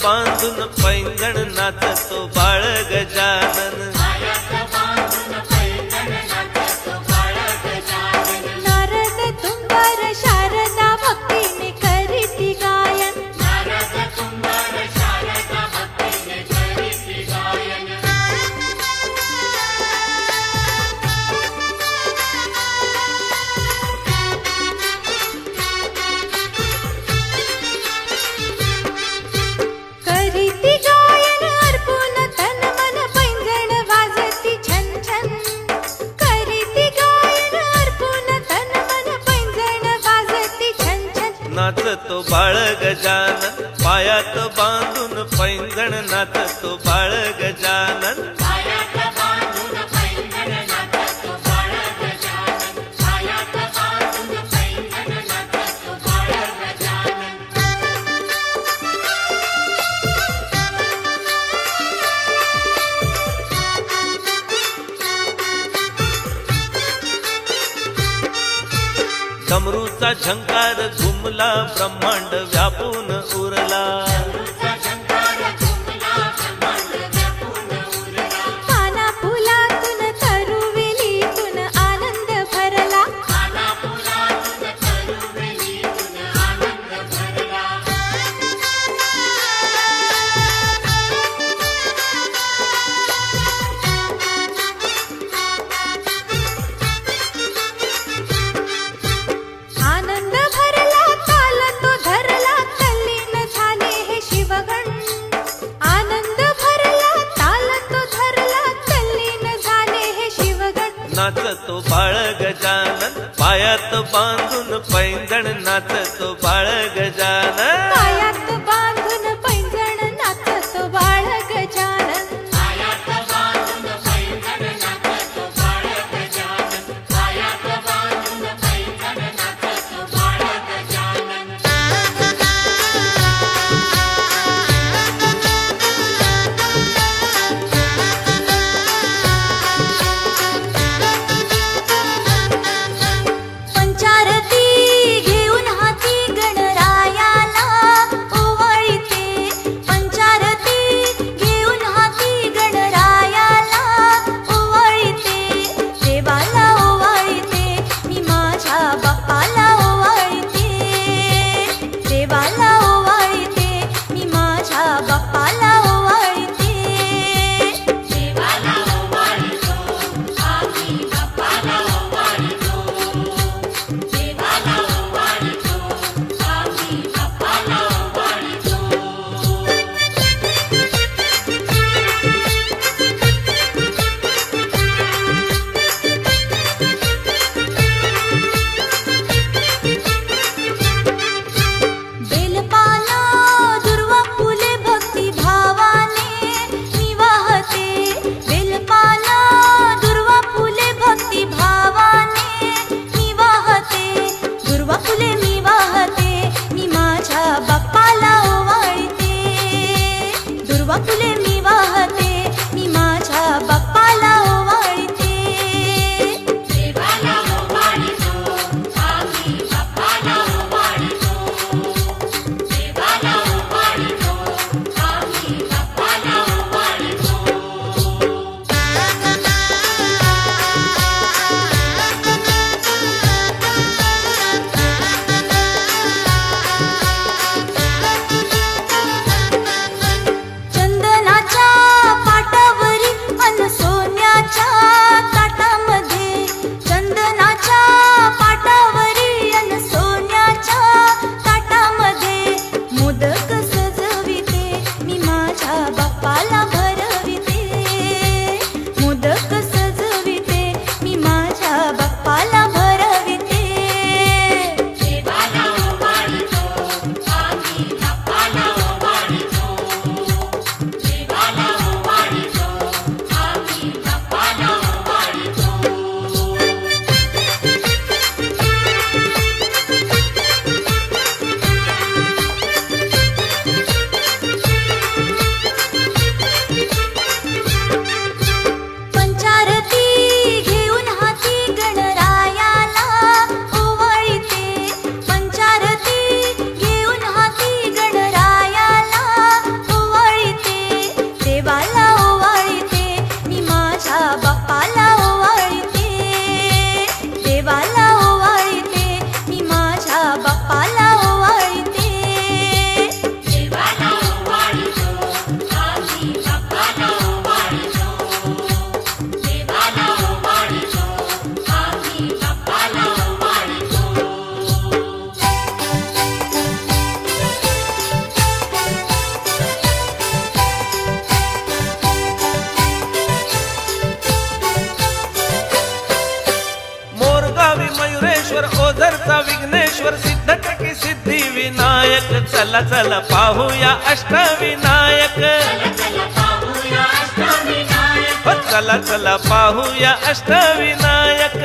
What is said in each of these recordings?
बांधून पैंजण नाचतो बाळ गजानन। नारद तुंबर शारदा भक्तीने करीती गायन। करीती गायन अर्पून तन मन पैंजण वाजती छन छन। करीती गायन अर्पून तन मन पैंजण वाजती छन छन। नाचतो बाळ गजानन पायात बांधून पैंजण नाचतो बाळ गजानन। डमरूचा झंकार घुमला ब्रह्मांड व्यापून उरला। पाना फुलातून तरुवेलीतून आनंद भरला। आनंद भरला ताल तो धरला तल्लीन झाले हे शिवगण। आनंद भरला ताल तो धरला तल्लीन झाले हे शिवगण। नाचतो बाळ गजानन पायात बांधून पैंजण नाचतो बाळ गजानन। पायात बांधून पैंजण नाचतो बाळ गजानन। पंचारती घेऊन हाती गणरायाला ओवाळीते। पंचारती घेऊन हाती गणरायाला ओवाळीते। देवाला ओवाळीते मी माझ्या बाप्पाला ओवाळीते। देवाला ओवाळीते मी माझ्या बाप्पाला ओवाळीते। देवाला ओवाळीतो आम्ही बाप्पाला ओवाळीतो। देवाला ओवाळीतो आम्ही बाप्पाला ओवाळीतो। बेलपाला दुर्वा फुले भक्ती भावाने मी वाहते। बेलपाला दुर्वा फुले भक्ती भावाने मी वाहते। दुर्वा फुले मी वाहते मी माझ्या बाप्पाला ओवाळीते। दुर्वा फुले मी वाहते मी माझ्या बाप्पाला ओवाळीते। देवाला ओवाळीतो आम्ही बाप्पाला ओवाळीतो। देवाला ओवाळीतो आम्ही बाप्पाला ओवाळीतो। चंदनाची विनायक चला चला पाहूया अष्टविनायक हो चला चला पाहूया अष्टविनायक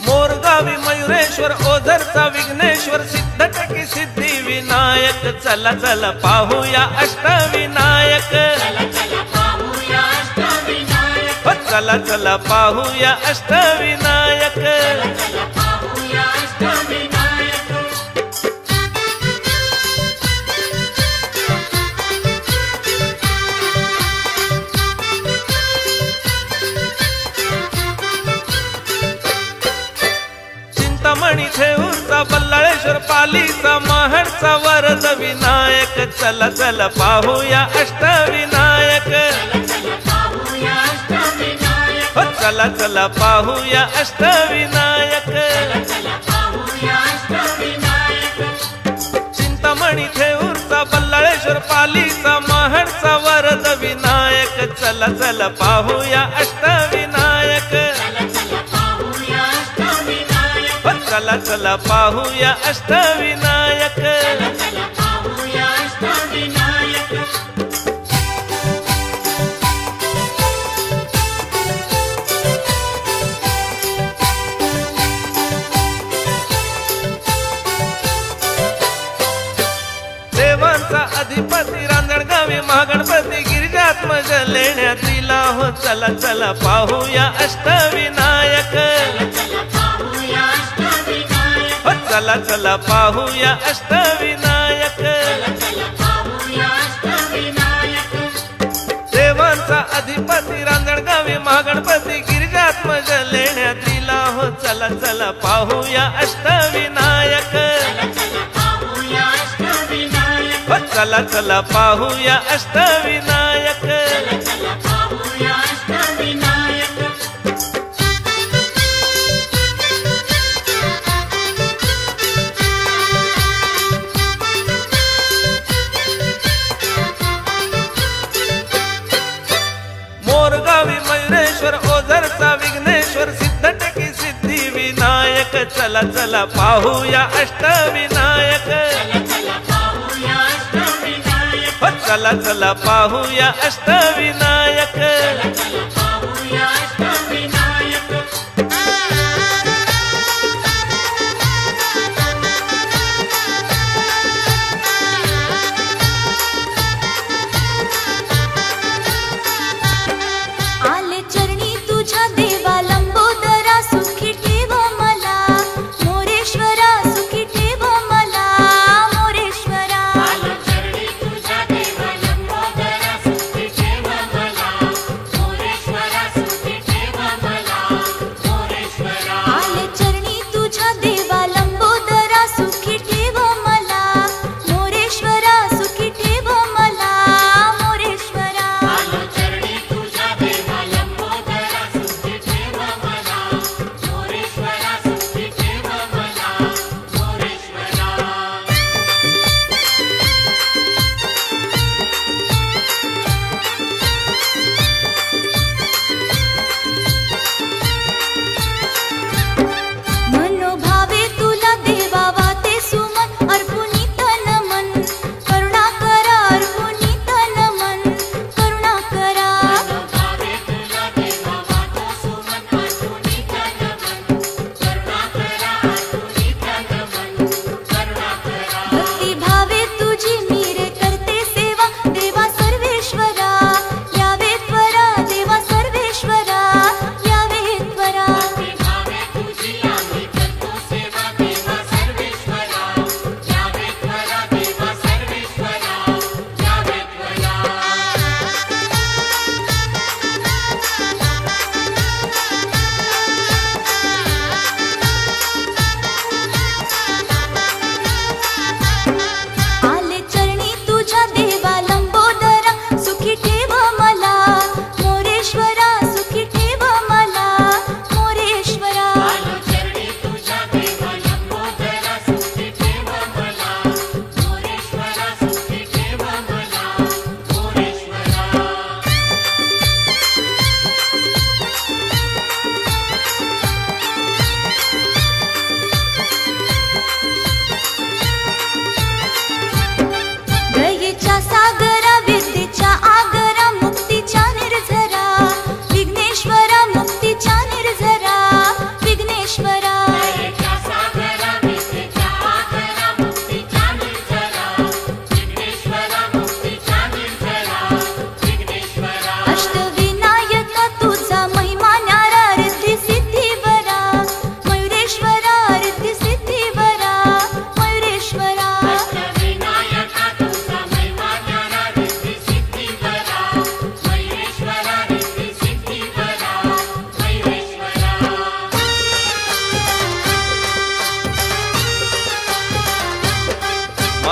मोरगावी मयुरेश्वर ओझरचा विघ्नेश्वर सिद्धटकी सिद्धी विनायक चला चला पाहूया अष्टविनायक हो चला चला पाहूया अष्टविनायक चिंतामणी थेऊरचा बल्लाळेश्वर पालीचा महाडचा वरद विनायक चला चला पाहूया अष्टविनायक हो चला चला पाहूया अष्टविनायक चिंतामणी थेऊरचा बल्लाळेश्वर पालीचा महाडचा वरद विनायक चला चला पाहूया अष्टविनायक हो चला चला पाहूया अष्टविनायक देवांचा अधिपती रांजणगावी महागणपती गिरिजात्मज लेण्यात दिला हो चला चला पाहूया अष्टविनायक हो चला चला पाहूया अष्टविनायक देवांचा अधिपती रांजणगावी महागणपती गिरिजात्मज लेण्यात दिला हो चला चला पाहूया अष्टविनायक हो चला चला पाहूया अष्टविनायक मोरगावी मयुरेश्वर ओझरचा विघ्नेश्वर सिद्धटकी सिद्धी विनायक चला चला पाहूया अष्टविनायक हो चला चला पाहूया अष्टविनायक आले चरणी तुझ्या देवा लंबोदरा सुखी ठेव मला मोरेश्वरा सुखी ठेव मला मोरेश्वरा चरणी तुझ्या देवा लंबोदरा सुखी ठेव मला मोरेश्वरा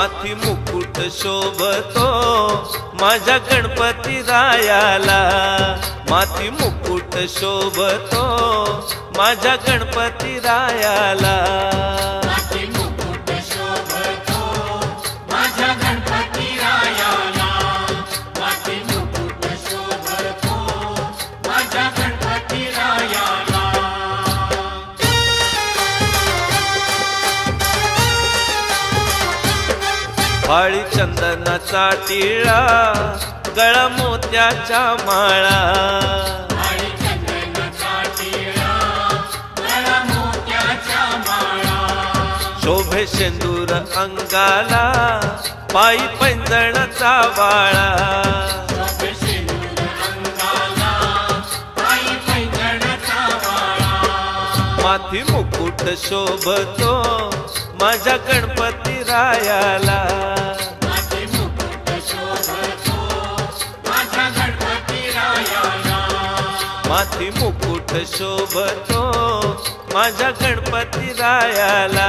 माथी मुकुट शोभतो माझ्या गणपती रायाला, माथी मुकुट शोभतो माझ्या गणपती रायाला. माथी मुकुट शोभतो माझ्या गणपती रायाला, माथी मुकुट शोभतो माझ्या गणपती रायाला. फाळी चंदनाचा टिळा गळा मोत्याच्या माळा, काळी चंदनाचा टिळा गळा मोत्याच्या माळा. शोभे शेंदूर अंगाला पायी पैंजणाचा वाळा, शोभे शेंदूर अंगाला पायी पैंजणाचा वाळा. माथी मुकुट शोभतो माझ्या गणपती रायाला, माथी मुकुट शोभतो माझ्या गणपती रायाला, माथी मुकुट शोभतो माझ्या गणपती रायाला.